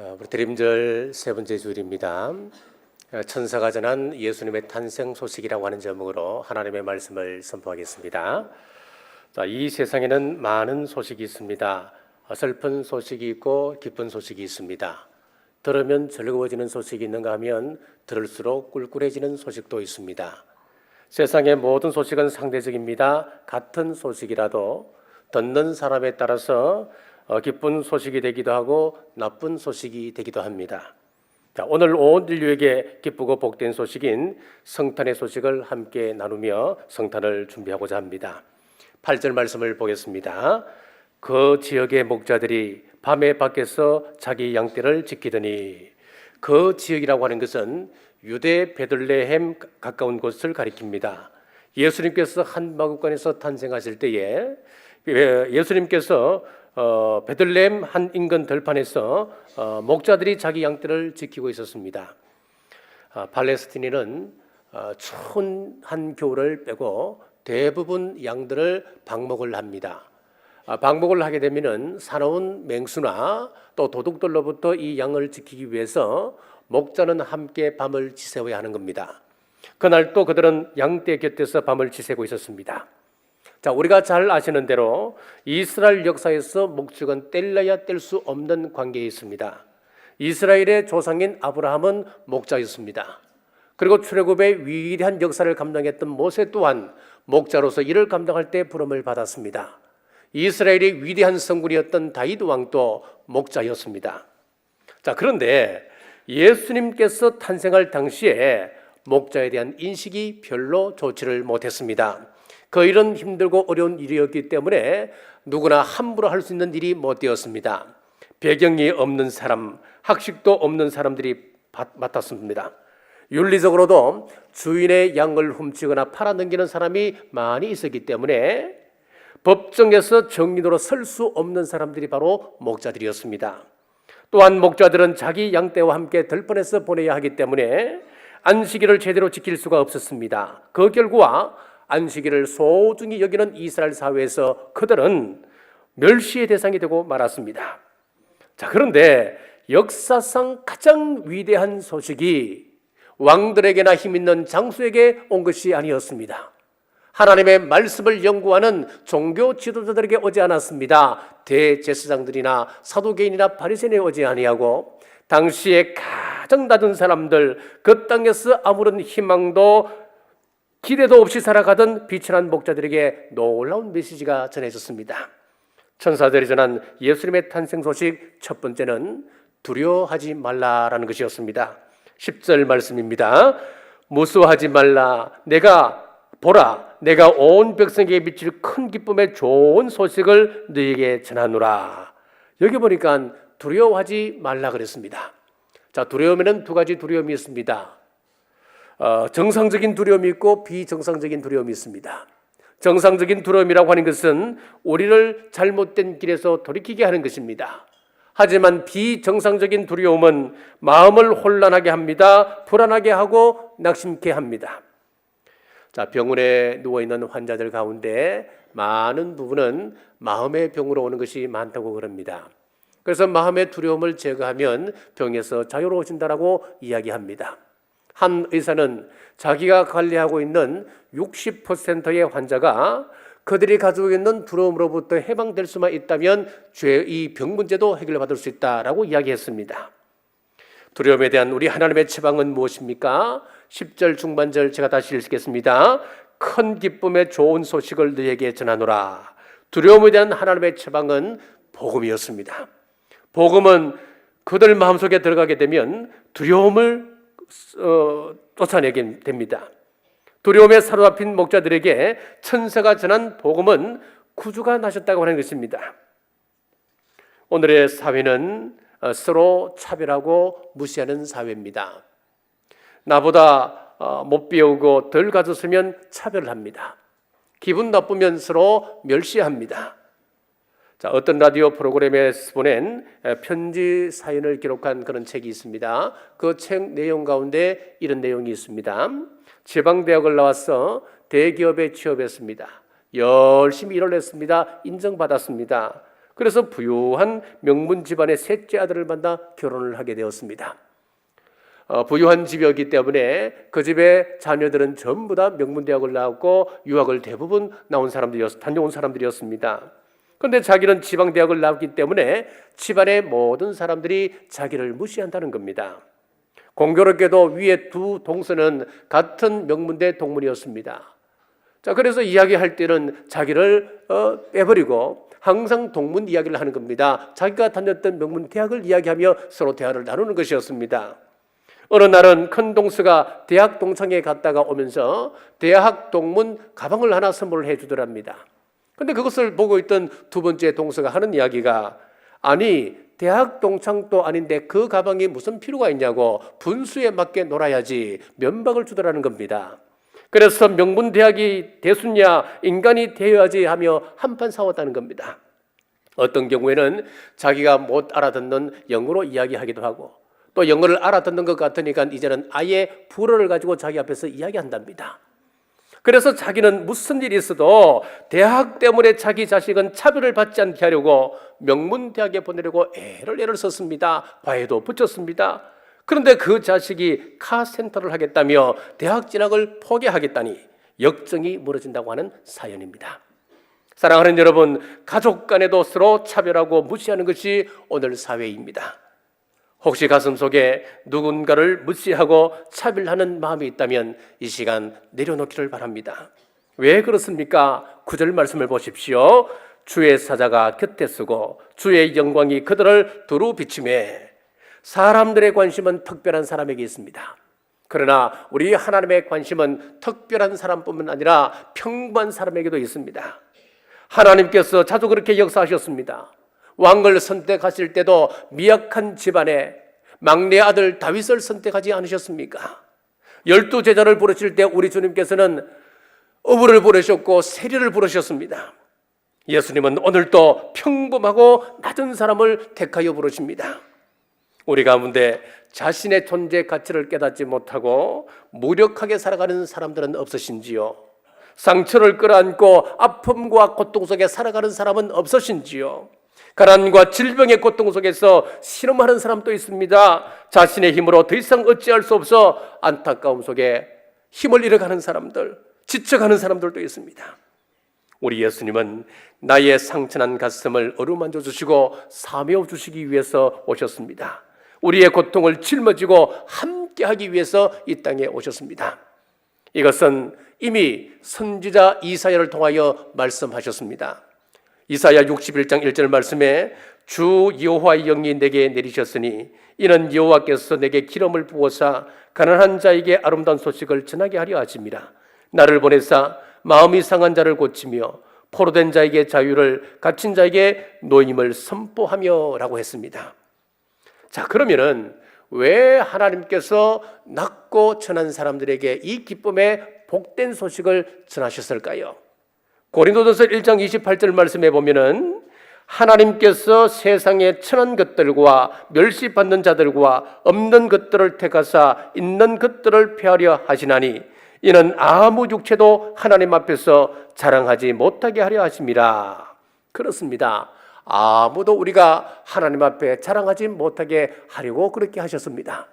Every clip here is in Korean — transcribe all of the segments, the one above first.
우리 드림절 세 번째 주일입니다. 천사가 전한 예수님의 탄생 소식이라고 하는 제목으로 하나님의 말씀을 선포하겠습니다. 자, 이 세상에는 많은 소식이 있습니다. 슬픈 소식이 있고 기쁜 소식이 있습니다. 들으면 즐거워지는 소식이 있는가 하면 들을수록 꿀꿀해지는 소식도 있습니다. 세상의 모든 소식은 상대적입니다. 같은 소식이라도 듣는 사람에 따라서 기쁜 소식이 되기도 하고 나쁜 소식이 되기도 합니다. 자, 오늘 온 인류에게 기쁘고 복된 소식인 성탄의 소식을 함께 나누며 성탄을 준비하고자 합니다. 8절 말씀을 보겠습니다. 그 지역의 목자들이 밤에 밖에서 자기 양떼를 지키더니, 그 지역이라고 하는 것은 유대 베들레헴 가까운 곳을 가리킵니다. 예수님께서 한 마구간에서 탄생하실 때에 예수님께서 베들레헴 한 인근 들판에서 목자들이 자기 양떼를 지키고 있었습니다. 팔레스틴인은 추운 한 겨울을 빼고 대부분 양들을 방목을 합니다. 방목을 하게 되면은 사나운 맹수나 또 도둑들로부터 이 양을 지키기 위해서 목자는 함께 밤을 지새워야 하는 겁니다. 그날 또 그들은 양떼 곁에서 밤을 지새고 있었습니다. 자, 우리가 잘 아시는 대로 이스라엘 역사에서 목축은 뗄래야 뗄 수 없는 관계에 있습니다. 이스라엘의 조상인 아브라함은 목자였습니다. 그리고 출애굽의 위대한 역사를 감당했던 모세 또한 목자로서 이를 감당할 때 부름을 받았습니다. 이스라엘의 위대한 성군이었던 다윗 왕도 목자였습니다. 자, 그런데 예수님께서 탄생할 당시에 목자에 대한 인식이 별로 좋지를 못했습니다. 그 일은 힘들고 어려운 일이었기 때문에 누구나 함부로 할 수 있는 일이 못 되었습니다. 배경이 없는 사람, 학식도 없는 사람들이 맡았습니다. 윤리적으로도 주인의 양을 훔치거나 팔아넘기는 사람이 많이 있었기 때문에 법정에서 정인으로 설 수 없는 사람들이 바로 목자들이었습니다. 또한 목자들은 자기 양떼와 함께 들판에서 보내야 하기 때문에 안식일을 제대로 지킬 수가 없었습니다. 그 결과 안식일을 소중히 여기는 이스라엘 사회에서 그들은 멸시의 대상이 되고 말았습니다. 자, 그런데 역사상 가장 위대한 소식이 왕들에게나 힘있는 장수에게 온 것이 아니었습니다. 하나님의 말씀을 연구하는 종교 지도자들에게 오지 않았습니다. 대제사장들이나 사두개인이나 바리새인에 오지 아니하고 당시에 가장 낮은 사람들, 그 땅에서 아무런 희망도 기대도 없이 살아가던 비천한 목자들에게 놀라운 메시지가 전해졌습니다. 천사들이 전한 예수님의 탄생 소식 첫 번째는 두려워하지 말라라는 것이었습니다. 10절 말씀입니다. 무서워하지 말라. 내가 온 백성에게 미칠 큰 기쁨의 좋은 소식을 너희에게 전하노라. 여기 보니까 두려워하지 말라 그랬습니다. 자, 두려움에는 두 가지 두려움이 있습니다. 정상적인 두려움이 있고 비정상적인 두려움이 있습니다. 정상적인 두려움이라고 하는 것은 우리를 잘못된 길에서 돌이키게 하는 것입니다. 하지만 비정상적인 두려움은 마음을 혼란하게 합니다. 불안하게 하고 낙심케 합니다. 자, 병원에 누워있는 환자들 가운데 많은 부분은 마음의 병으로 오는 것이 많다고 그럽니다. 그래서 마음의 두려움을 제거하면 병에서 자유로워진다라고 이야기합니다. 한 의사는 자기가 관리하고 있는 60%의 환자가 그들이 가지고 있는 두려움으로부터 해방될 수만 있다면 이 병 문제도 해결받을 수 있다라고 이야기했습니다. 두려움에 대한 우리 하나님의 처방은 무엇입니까? 10절 중반절 제가 다시 읽겠습니다. 큰 기쁨의 좋은 소식을 너희에게 전하노라. 두려움에 대한 하나님의 처방은 복음이었습니다. 복음은 그들 마음속에 들어가게 되면 두려움을 쫓아내게 됩니다. 두려움에 사로잡힌 목자들에게 천사가 전한 복음은 구주가 나셨다고 하는 것입니다. 오늘의 사회는 서로 차별하고 무시하는 사회입니다. 나보다 못 배우고 덜 가졌으면 차별합니다. 기분 나쁘면 서로 멸시합니다. 자, 어떤 라디오 프로그램에서 보낸 편지 사연을 기록한 그런 책이 있습니다. 그 책 내용 가운데 이런 내용이 있습니다. 지방대학을 나와서 대기업에 취업했습니다. 열심히 일을 했습니다. 인정받았습니다. 그래서 부유한 명문 집안의 셋째 아들을 만나 결혼을 하게 되었습니다. 부유한 집이었기 때문에 그 집의 자녀들은 전부 다 명문대학을 나왔고 유학을 대부분 다녀온 사람들이었습니다. 그런데 자기는 지방대학을 나왔기 때문에 집안의 모든 사람들이 자기를 무시한다는 겁니다. 공교롭게도 위에 두 동서는 같은 명문대 동문이었습니다. 자, 그래서 이야기할 때는 자기를 빼버리고 항상 동문 이야기를 하는 겁니다. 자기가 다녔던 명문 대학을 이야기하며 서로 대화를 나누는 것이었습니다. 어느 날은 큰 동서가 대학 동창회에 갔다가 오면서 대학 동문 가방을 하나 선물을 해주더랍니다. 그런데 그것을 보고 있던 두 번째 동서가 하는 이야기가, 아니 대학 동창도 아닌데 그 가방이 무슨 필요가 있냐고, 분수에 맞게 놀아야지, 면박을 주더라는 겁니다. 그래서 명문대학이 대수냐 인간이 되어야지 하며 한판 싸웠다는 겁니다. 어떤 경우에는 자기가 못 알아듣는 영어로 이야기하기도 하고, 또 영어를 알아듣는 것 같으니까 이제는 아예 불어를 가지고 자기 앞에서 이야기한답니다. 그래서 자기는 무슨 일이 있어도 대학 때문에 자기 자식은 차별을 받지 않게 하려고 명문대학에 보내려고 애를 썼습니다. 과외도 붙였습니다. 그런데 그 자식이 카센터를 하겠다며 대학 진학을 포기하겠다니 역정이 무너진다고 하는 사연입니다. 사랑하는 여러분, 가족 간에도 서로 차별하고 무시하는 것이 오늘 사회입니다. 혹시 가슴속에 누군가를 무시하고 차별하는 마음이 있다면 이 시간 내려놓기를 바랍니다. 왜 그렇습니까? 9절 말씀을 보십시오. 주의 사자가 곁에 서고 주의 영광이 그들을 두루 비추매. 사람들의 관심은 특별한 사람에게 있습니다. 그러나 우리 하나님의 관심은 특별한 사람뿐만 아니라 평범한 사람에게도 있습니다. 하나님께서 자주 그렇게 역사하셨습니다. 왕을 선택하실 때도 미약한 집안에 막내 아들 다윗을 선택하지 않으셨습니까? 12제자를 부르실 때 우리 주님께서는 어부를 부르셨고 세리를 부르셨습니다. 예수님은 오늘도 평범하고 낮은 사람을 택하여 부르십니다. 우리 가운데 자신의 존재 가치를 깨닫지 못하고 무력하게 살아가는 사람들은 없으신지요? 상처를 끌어안고 아픔과 고통 속에 살아가는 사람은 없으신지요? 가난과 질병의 고통 속에서 신음하는 사람도 있습니다. 자신의 힘으로 더 이상 어찌할 수 없어 안타까움 속에 힘을 잃어가는 사람들, 지쳐가는 사람들도 있습니다. 우리 예수님은 나의 상처난 가슴을 어루만져 주시고 사메어 주시기 위해서 오셨습니다. 우리의 고통을 짊어지고 함께하기 위해서 이 땅에 오셨습니다. 이것은 이미 선지자 이사야를 통하여 말씀하셨습니다. 이사야 61장 1절 말씀에 주 여호와의 영이 내게 내리셨으니 이는 여호와께서 내게 기름을 부어사 가난한 자에게 아름다운 소식을 전하게 하려 하심이라. 나를 보내사 마음이 상한 자를 고치며 포로된 자에게 자유를, 갇힌 자에게 노임을 선포하며 라고 했습니다. 자, 그러면은 왜 하나님께서 낮고 천한 사람들에게 이 기쁨의 복된 소식을 전하셨을까요? 고린도전서 1장 28절 말씀에 보면은 하나님께서 세상의 천한 것들과 멸시받는 자들과 없는 것들을 택하사 있는 것들을 폐하려 하시나니 이는 아무 육체도 하나님 앞에서 자랑하지 못하게 하려 하심이라. 그렇습니다. 아무도 우리가 하나님 앞에 자랑하지 못하게 하려고 그렇게 하셨습니다.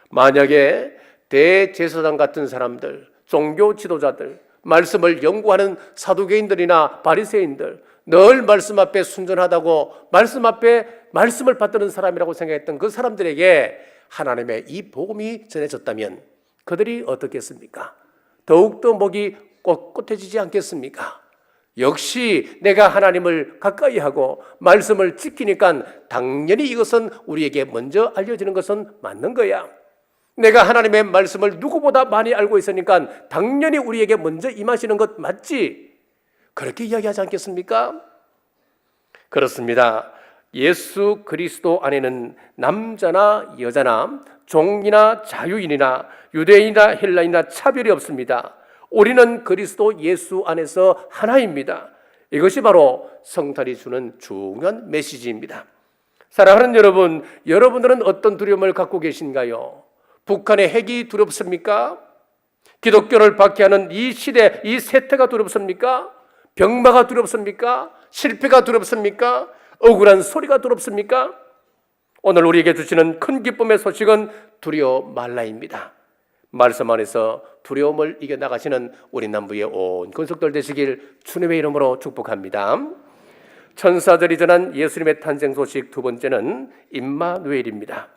만약에 대제사장 같은 사람들, 종교 지도자들, 말씀을 연구하는 사두개인들이나 바리새인들, 늘 말씀 앞에 순전하다고 말씀 앞에 말씀을 받드는 사람이라고 생각했던 그 사람들에게 하나님의 이 복음이 전해졌다면 그들이 어떻겠습니까? 더욱더 목이 꼿꼿해지지 않겠습니까? 역시 내가 하나님을 가까이 하고 말씀을 지키니까 당연히 이것은 우리에게 먼저 알려지는 것은 맞는 거야. 내가 하나님의 말씀을 누구보다 많이 알고 있으니까 당연히 우리에게 먼저 임하시는 것 맞지? 그렇게 이야기하지 않겠습니까? 그렇습니다. 예수 그리스도 안에는 남자나 여자나 종이나 자유인이나 유대인이나 헬라인이나 차별이 없습니다. 우리는 그리스도 예수 안에서 하나입니다. 이것이 바로 성탄이 주는 중요한 메시지입니다. 사랑하는 여러분, 여러분들은 어떤 두려움을 갖고 계신가요? 북한의 핵이 두렵습니까? 기독교를 박해하는 이 시대, 이 세태가 두렵습니까? 병마가 두렵습니까? 실패가 두렵습니까? 억울한 소리가 두렵습니까? 오늘 우리에게 주시는 큰 기쁨의 소식은 두려워 말라입니다. 말씀 안에서 두려움을 이겨나가시는 우리 남부의 온 권속들 되시길 주님의 이름으로 축복합니다. 천사들이 전한 예수님의 탄생 소식 두 번째는 임마누엘입니다.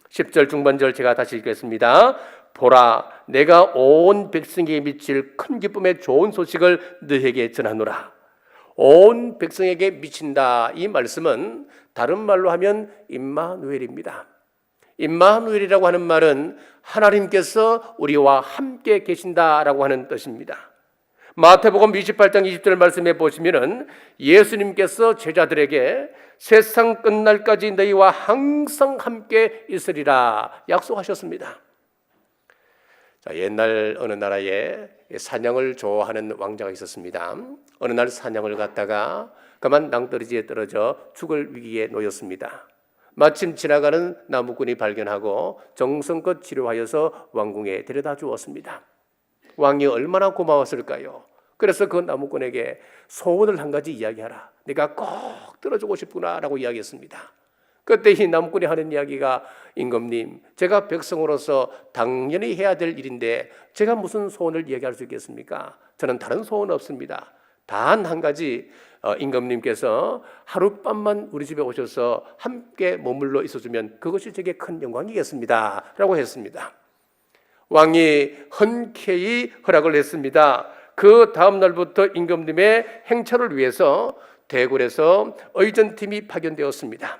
10절 중반절 제가 다시 읽겠습니다. 보라, 내가 온 백성에게 미칠 큰 기쁨의 좋은 소식을 너에게 전하노라. 온 백성에게 미친다, 이 말씀은 다른 말로 하면 임마누엘입니다. 임마누엘이라고 하는 말은 하나님께서 우리와 함께 계신다라고 하는 뜻입니다. 마태복음 28장 20절 말씀에 보시면은 예수님께서 제자들에게 세상 끝날까지 너희와 항상 함께 있으리라 약속하셨습니다. 자, 옛날 어느 나라에 사냥을 좋아하는 왕자가 있었습니다. 어느 날 사냥을 갔다가 그만 낭떠러지에 떨어져 죽을 위기에 놓였습니다. 마침 지나가는 나무꾼이 발견하고 정성껏 치료하여서 왕궁에 데려다 주었습니다. 왕이 얼마나 고마웠을까요? 그래서 그 나무꾼에게 소원을 한 가지 이야기하라. 네가 꼭 들어주고 싶구나 라고 이야기했습니다. 그때 이 나무꾼이 하는 이야기가, 임금님, 제가 백성으로서 당연히 해야 될 일인데 제가 무슨 소원을 이야기할 수 있겠습니까? 저는 다른 소원 없습니다. 단 한 가지, 임금님께서 하룻밤만 우리 집에 오셔서 함께 머물러 있어주면 그것이 제게 큰 영광이겠습니다 라고 했습니다. 왕이 흔쾌히 허락을 했습니다. 그 다음 날부터 임금님의 행차를 위해서 대궐에서 의전팀이 파견되었습니다.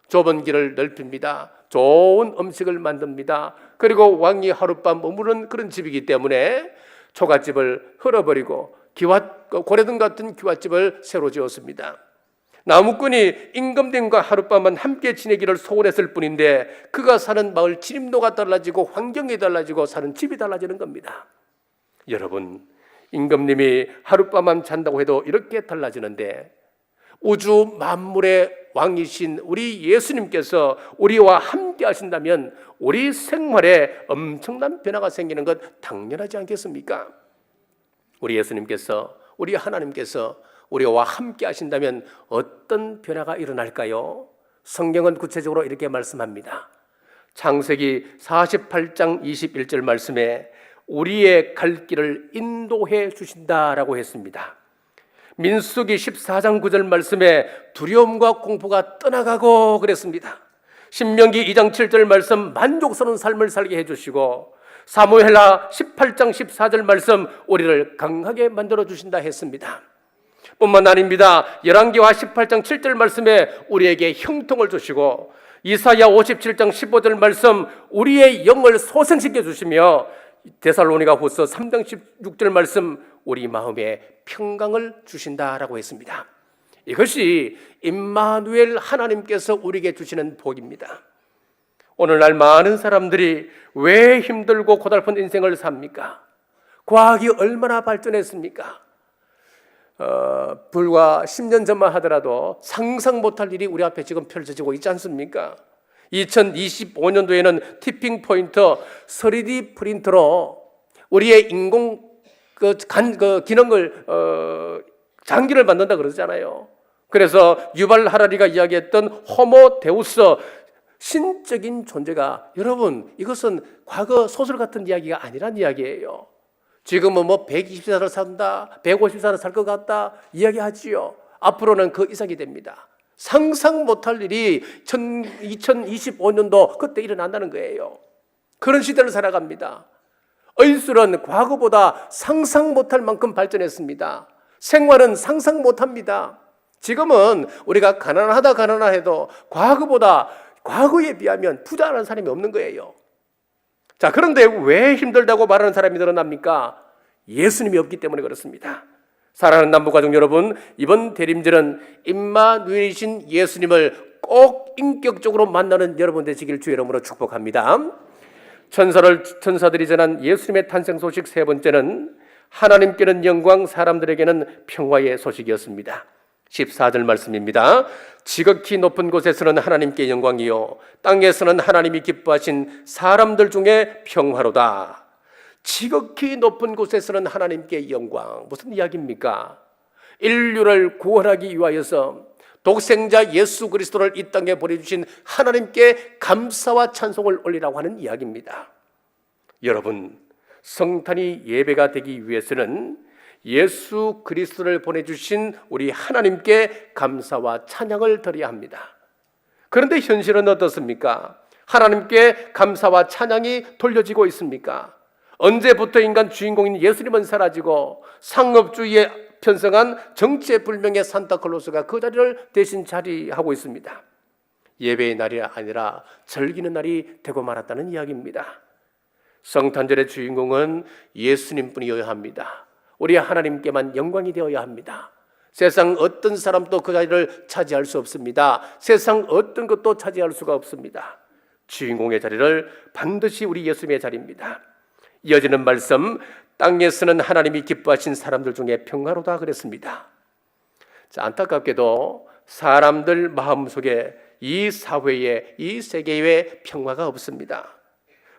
좁은 길을 넓힙니다. 좋은 음식을 만듭니다. 그리고 왕이 하룻밤 머무는 그런 집이기 때문에 초가집을 헐어버리고 고래등 같은 기와집을 새로 지었습니다. 나무꾼이 임금님과 하룻밤만 함께 지내기를 소원했을 뿐인데 그가 사는 마을 진입로가 달라지고 환경이 달라지고 사는 집이 달라지는 겁니다. 여러분, 임금님이 하룻밤만 잔다고 해도 이렇게 달라지는데 우주 만물의 왕이신 우리 예수님께서 우리와 함께 하신다면 우리 생활에 엄청난 변화가 생기는 것 당연하지 않겠습니까? 우리 예수님께서, 우리 하나님께서 우리와 함께 하신다면 어떤 변화가 일어날까요? 성경은 구체적으로 이렇게 말씀합니다. 창세기 48장 21절 말씀에 우리의 갈 길을 인도해 주신다라고 했습니다. 민수기 14장 9절 말씀에 두려움과 공포가 떠나가고 그랬습니다. 신명기 2장 7절 말씀, 만족스러운 삶을 살게 해주시고, 사무엘하 18장 14절 말씀, 우리를 강하게 만들어 주신다 했습니다. 뿐만 아닙니다. 열왕기하 18장 7절 말씀에 우리에게 형통을 주시고, 이사야 57장 15절 말씀, 우리의 영을 소생시켜 주시며, 데살로니가 후서 3장 16절 말씀, 우리 마음에 평강을 주신다라고 했습니다. 이것이 임마누엘 하나님께서 우리에게 주시는 복입니다. 오늘날 많은 사람들이 왜 힘들고 고달픈 인생을 삽니까? 과학이 얼마나 발전했습니까? 불과 10년 전만 하더라도 상상 못할 일이 우리 앞에 지금 펼쳐지고 있지 않습니까? 2025년도에는 티핑 포인터 3D 프린터로 우리의 인공 기능을 장기를 만든다 그러잖아요. 그래서 유발 하라리가 이야기했던 호모 데우스, 신적인 존재가, 여러분, 이것은 과거 소설 같은 이야기가 아니란 이야기예요. 지금은 120살을 산다, 150살을 살 것 같다 이야기하지요. 앞으로는 그 이상이 됩니다. 상상 못할 일이 2025년도 그때 일어난다는 거예요. 그런 시대를 살아갑니다. 의술은 과거보다 상상 못할 만큼 발전했습니다. 생활은 상상 못합니다. 지금은 우리가 가난하다 해도 과거에 비하면 부자라는 사람이 없는 거예요. 자, 그런데 왜 힘들다고 말하는 사람이 늘어납니까? 예수님이 없기 때문에 그렇습니다. 사랑하는 남부가족 여러분, 이번 대림절은 임마누엘이신 예수님을 꼭 인격적으로 만나는 여러분 되시길 주의 이름으로 축복합니다. 천사들이 전한 예수님의 탄생 소식 세 번째는 하나님께는 영광, 사람들에게는 평화의 소식이었습니다. 14절 말씀입니다. 지극히 높은 곳에서는 하나님께 영광이요, 땅에서는 하나님이 기뻐하신 사람들 중에 평화로다. 지극히 높은 곳에서는 하나님께 영광. 무슨 이야기입니까? 인류를 구원하기 위하여서 독생자 예수 그리스도를 이 땅에 보내주신 하나님께 감사와 찬송을 올리라고 하는 이야기입니다. 여러분, 성탄이 예배가 되기 위해서는 예수 그리스도를 보내주신 우리 하나님께 감사와 찬양을 드려야 합니다. 그런데 현실은 어떻습니까? 하나님께 감사와 찬양이 돌려지고 있습니까? 언제부터인가 주인공인 예수님은 사라지고 상업주의에 편성한 정체불명의 산타클로스가 그 자리를 대신 자리하고 있습니다. 예배의 날이 아니라 즐기는 날이 되고 말았다는 이야기입니다. 성탄절의 주인공은 예수님뿐이어야 합니다. 우리 하나님께만 영광이 되어야 합니다. 세상 어떤 사람도 그 자리를 차지할 수 없습니다. 세상 어떤 것도 차지할 수가 없습니다. 주인공의 자리를 반드시 우리 예수님의 자리입니다. 이어지는 말씀, 땅에서는 하나님이 기뻐하신 사람들 중에 평화로다 그랬습니다. 자, 안타깝게도 사람들 마음속에 이 사회에, 이 세계에 평화가 없습니다.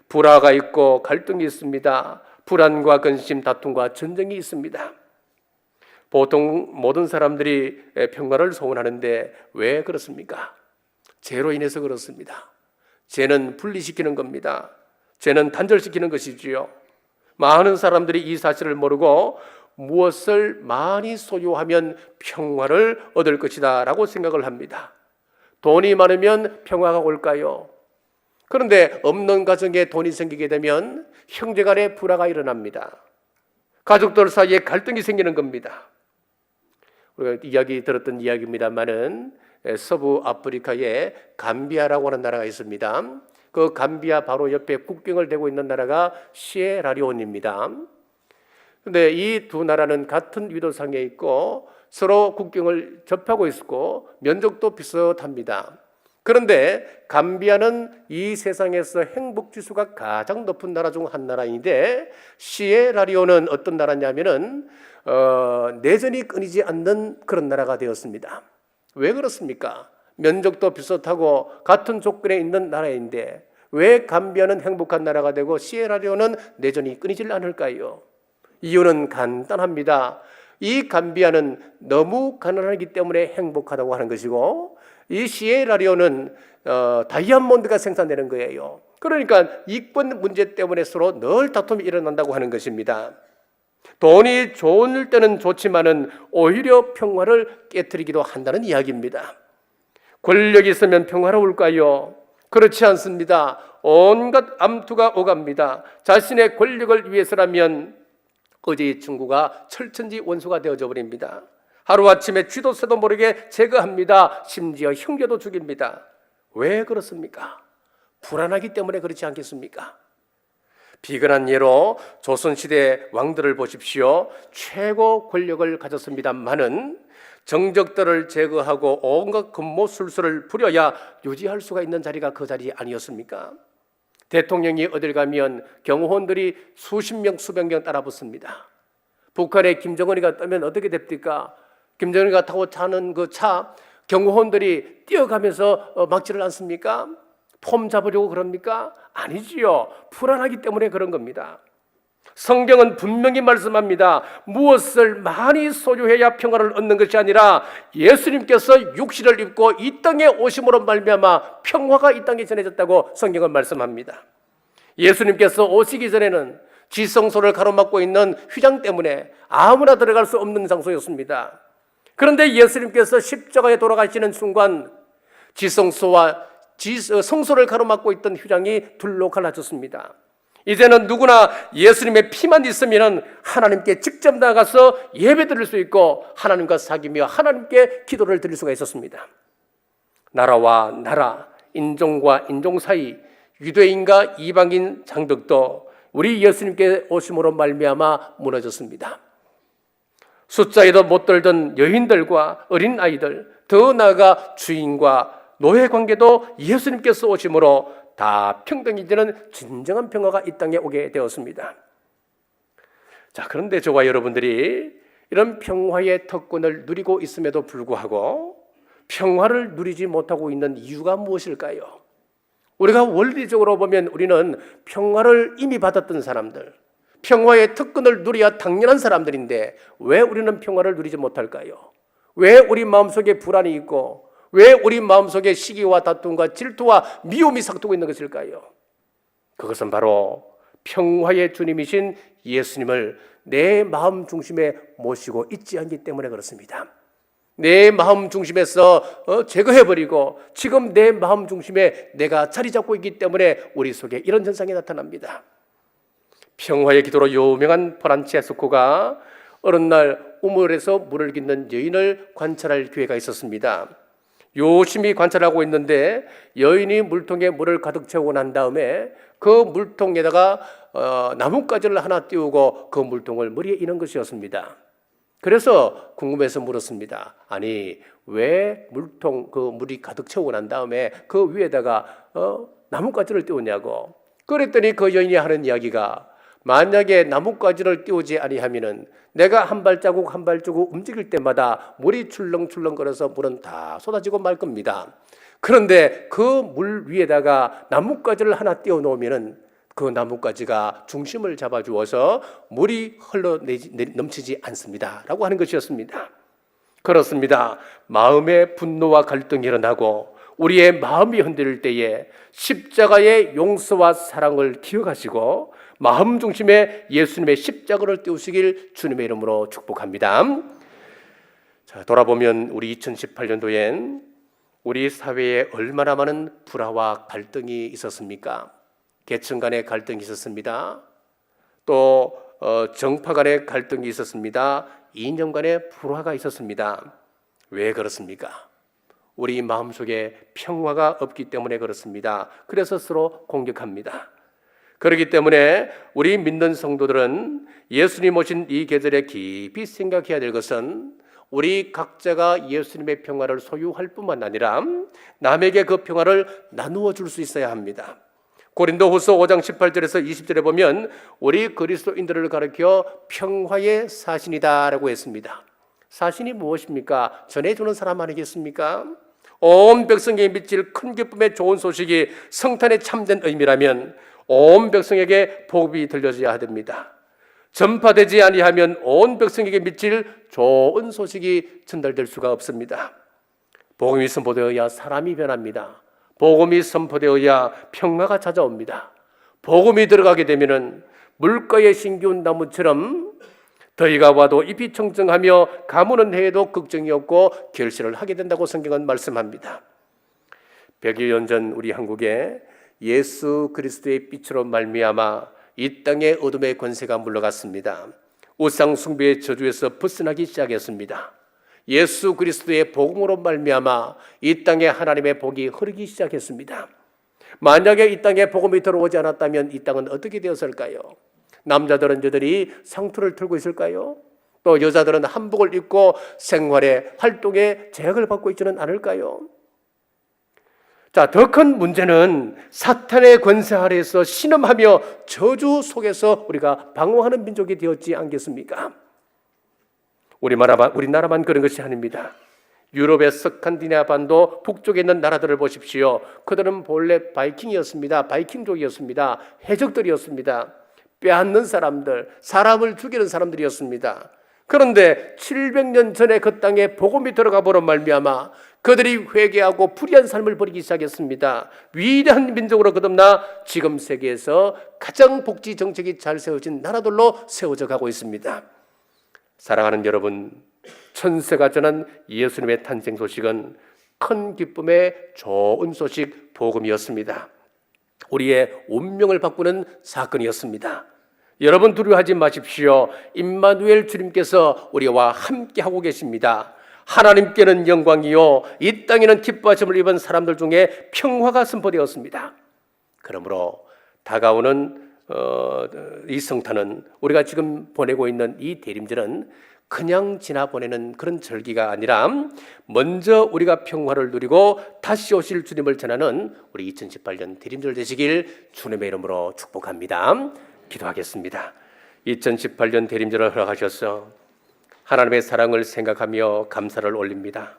불화가 있고 갈등이 있습니다. 불안과 근심, 다툼과 전쟁이 있습니다. 보통 모든 사람들이 평화를 소원하는데 왜 그렇습니까? 죄로 인해서 그렇습니다. 죄는 분리시키는 겁니다. 죄는 단절시키는 것이지요. 많은 사람들이 이 사실을 모르고 무엇을 많이 소유하면 평화를 얻을 것이다 라고 생각을 합니다. 돈이 많으면 평화가 올까요? 그런데 없는 가정에 돈이 생기게 되면 형제간에 불화가 일어납니다. 가족들 사이에 갈등이 생기는 겁니다. 우리가 이야기 들었던 이야기입니다만은 서부 아프리카에 감비아라고 하는 나라가 있습니다. 그 감비아 바로 옆에 국경을 대고 있는 나라가 시에라리온입니다. 그런데 이 두 나라는 같은 위도상에 있고 서로 국경을 접하고 있고 면적도 비슷합니다. 그런데 감비아는 이 세상에서 행복 지수가 가장 높은 나라 중 한 나라인데 시에라리온은 어떤 나라냐면은 내전이 끊이지 않는 그런 나라가 되었습니다. 왜 그렇습니까? 면적도 비슷하고 같은 조건에 있는 나라인데 왜 감비아는 행복한 나라가 되고 시에라리온은 내전이 끊이질 않을까요? 이유는 간단합니다. 이 감비아는 너무 가난하기 때문에 행복하다고 하는 것이고 이 시에라리온은 다이아몬드가 생산되는 거예요. 그러니까 이권 문제 때문에 서로 늘 다툼이 일어난다고 하는 것입니다. 돈이 좋을 때는 좋지만은 오히려 평화를 깨트리기도 한다는 이야기입니다. 권력이 있으면 평화로울까요? 그렇지 않습니다. 온갖 암투가 오갑니다. 자신의 권력을 위해서라면 어제의 친구가 철천지 원수가 되어져 버립니다. 하루아침에 쥐도 새도 모르게 제거합니다. 심지어 형제도 죽입니다. 왜 그렇습니까? 불안하기 때문에 그렇지 않겠습니까? 비근한 예로 조선시대 왕들을 보십시오. 최고 권력을 가졌습니다만은 정적들을 제거하고 온갖 금모술수를 부려야 유지할 수가 있는 자리가 그 자리 아니었습니까? 대통령이 어딜 가면 경호원들이 수십 명 수백 명 따라붙습니다. 북한에 김정은이가 뜨면 어떻게 됩니까? 김정은이가 타고 차는 그 차 경호원들이 뛰어가면서 막지를 않습니까? 폼 잡으려고 그럽니까? 아니지요. 불안하기 때문에 그런 겁니다. 성경은 분명히 말씀합니다. 무엇을 많이 소유해야 평화를 얻는 것이 아니라 예수님께서 육신을 입고 이 땅에 오심으로 말미암아 평화가 이 땅에 전해졌다고 성경은 말씀합니다. 예수님께서 오시기 전에는 지성소를 가로막고 있는 휘장 때문에 아무나 들어갈 수 없는 장소였습니다. 그런데 예수님께서 십자가에 돌아가시는 순간 지성소와 성소를 가로막고 있던 휘장이 둘로 갈라졌습니다. 이제는 누구나 예수님의 피만 있으면 하나님께 직접 나가서 예배 드릴 수 있고 하나님과 사귀며 하나님께 기도를 드릴 수가 있었습니다. 나라와 나라, 인종과 인종 사이, 유대인과 이방인 장벽도 우리 예수님께 오심으로 말미암아 무너졌습니다. 숫자에도 못 들던 여인들과 어린아이들, 더 나아가 주인과 노예 관계도 예수님께서 오심으로 다 평등해지는 진정한 평화가 이 땅에 오게 되었습니다. 자, 그런데 저와 여러분들이 이런 평화의 특권을 누리고 있음에도 불구하고 평화를 누리지 못하고 있는 이유가 무엇일까요? 우리가 원리적으로 보면 우리는 평화를 이미 받았던 사람들, 평화의 특권을 누려야 당연한 사람들인데 왜 우리는 평화를 누리지 못할까요? 왜 우리 마음속에 불안이 있고 왜 우리 마음속에 시기와 다툼과 질투와 미움이 삭도고 있는 것일까요? 그것은 바로 평화의 주님이신 예수님을 내 마음 중심에 모시고 있지 않기 때문에 그렇습니다. 내 마음 중심에서 제거해버리고 지금 내 마음 중심에 내가 자리 잡고 있기 때문에 우리 속에 이런 현상이 나타납니다. 평화의 기도로 유명한 프란체스코가 어느 날 우물에서 물을 깃는 여인을 관찰할 기회가 있었습니다. 요심히 관찰하고 있는데 여인이 물통에 물을 가득 채우고 난 다음에 그 물통에다가 나뭇가지를 하나 띄우고 그 물통을 머리에 이는 것이었습니다. 그래서 궁금해서 물었습니다. 아니 왜 물통 그 물이 가득 채우고 난 다음에 그 위에다가 나뭇가지를 띄우냐고. 그랬더니 그 여인이 하는 이야기가 만약에 나뭇가지를 띄우지 아니하면은 내가 한 발자국 한 발자국 움직일 때마다 물이 출렁출렁거려서 물은 다 쏟아지고 말 겁니다. 그런데 그 물 위에다가 나뭇가지를 하나 띄워 놓으면은 그 나뭇가지가 중심을 잡아주어서 물이 넘치지 않습니다. 라고 하는 것이었습니다. 그렇습니다. 마음의 분노와 갈등이 일어나고 우리의 마음이 흔들릴 때에 십자가의 용서와 사랑을 기억하시고 마음 중심에 예수님의 십자가를 띄우시길 주님의 이름으로 축복합니다. 자, 돌아보면 우리 2018년도엔 우리 사회에 얼마나 많은 불화와 갈등이 있었습니까? 계층 간의 갈등이 있었습니다. 또 정파 간의 갈등이 있었습니다. 이념 간의 불화가 있었습니다. 왜 그렇습니까? 우리 마음속에 평화가 없기 때문에 그렇습니다. 그래서 서로 공격합니다. 그렇기 때문에 우리 믿는 성도들은 예수님 오신 이 계절에 깊이 생각해야 될 것은 우리 각자가 예수님의 평화를 소유할 뿐만 아니라 남에게 그 평화를 나누어 줄 수 있어야 합니다. 고린도후서 5장 18절에서 20절에 보면 우리 그리스도인들을 가리켜 평화의 사신이다라고 했습니다. 사신이 무엇입니까? 전해주는 사람 아니겠습니까? 온 백성에게 미칠 큰 기쁨의 좋은 소식이 성탄의 참된 의미라면 온 백성에게 복음이 들려져야 됩니다. 전파되지 아니하면 온 백성에게 미칠 좋은 소식이 전달될 수가 없습니다. 복음이 선포되어야 사람이 변합니다. 복음이 선포되어야 평화가 찾아옵니다. 복음이 들어가게 되면은 물가에 심기운 나무처럼 더위가 와도 잎이 청청하며 가무는 해에도 걱정이 없고 결실을 하게 된다고 성경은 말씀합니다. 100여 년 전 우리 한국에 예수 그리스도의 빛으로 말미암아 이 땅의 어둠의 권세가 물러갔습니다. 우상 숭배의 저주에서 벗어나기 시작했습니다. 예수 그리스도의 복음으로 말미암아 이 땅에 하나님의 복이 흐르기 시작했습니다. 만약에 이 땅에 복음이 들어오지 않았다면 이 땅은 어떻게 되었을까요? 남자들은 여전히 상투를 틀고 있을까요? 또 여자들은 한복을 입고 생활에 활동에 제약을 받고 있지는 않을까요? 자, 더 큰 문제는 사탄의 권세 아래에서 신음하며 저주 속에서 우리가 방황하는 민족이 되었지 않겠습니까? 우리나라만 그런 것이 아닙니다. 유럽의 스칸디나비아 반도 북쪽에 있는 나라들을 보십시오. 그들은 본래 바이킹이었습니다. 바이킹족이었습니다. 해적들이었습니다. 빼앗는 사람들, 사람을 죽이는 사람들이었습니다. 그런데 700년 전에 그 땅에 복음이 들어가 보는 말미암아 그들이 회개하고 불의한 삶을 벌이기 시작했습니다. 위대한 민족으로 거듭나 지금 세계에서 가장 복지 정책이 잘 세워진 나라들로 세워져 가고 있습니다. 사랑하는 여러분, 천세가 전한 예수님의 탄생 소식은 큰 기쁨의 좋은 소식 복음이었습니다. 우리의 운명을 바꾸는 사건이었습니다. 여러분 두려워하지 마십시오. 임마누엘 주님께서 우리와 함께하고 계십니다. 하나님께는 영광이요 이 땅에는 기뻐하심을 입은 사람들 중에 평화가 선포되었습니다. 그러므로 다가오는 이 성탄은 우리가 지금 보내고 있는 이 대림절은 그냥 지나보내는 그런 절기가 아니라 먼저 우리가 평화를 누리고 다시 오실 주님을 전하는 우리 2018년 대림절 되시길 주님의 이름으로 축복합니다. 기도하겠습니다. 2018년 대림절을 허락하셔서 하나님의 사랑을 생각하며 감사를 올립니다.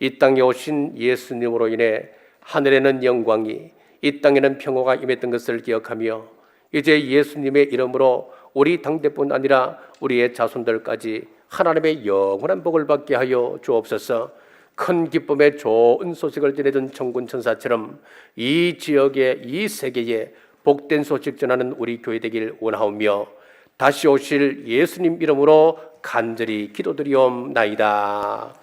이 땅에 오신 예수님으로 인해 하늘에는 영광이 이 땅에는 평화가 임했던 것을 기억하며 이제 예수님의 이름으로 우리 당대뿐 아니라 우리의 자손들까지 하나님의 영원한 복을 받게 하여 주옵소서. 큰 기쁨의 좋은 소식을 전해준 천군 천사처럼 이 지역에, 이 세계에 복된 소식 전하는 우리 교회 되길 원하오며 다시 오실 예수님 이름으로 간절히 기도드리옵나이다.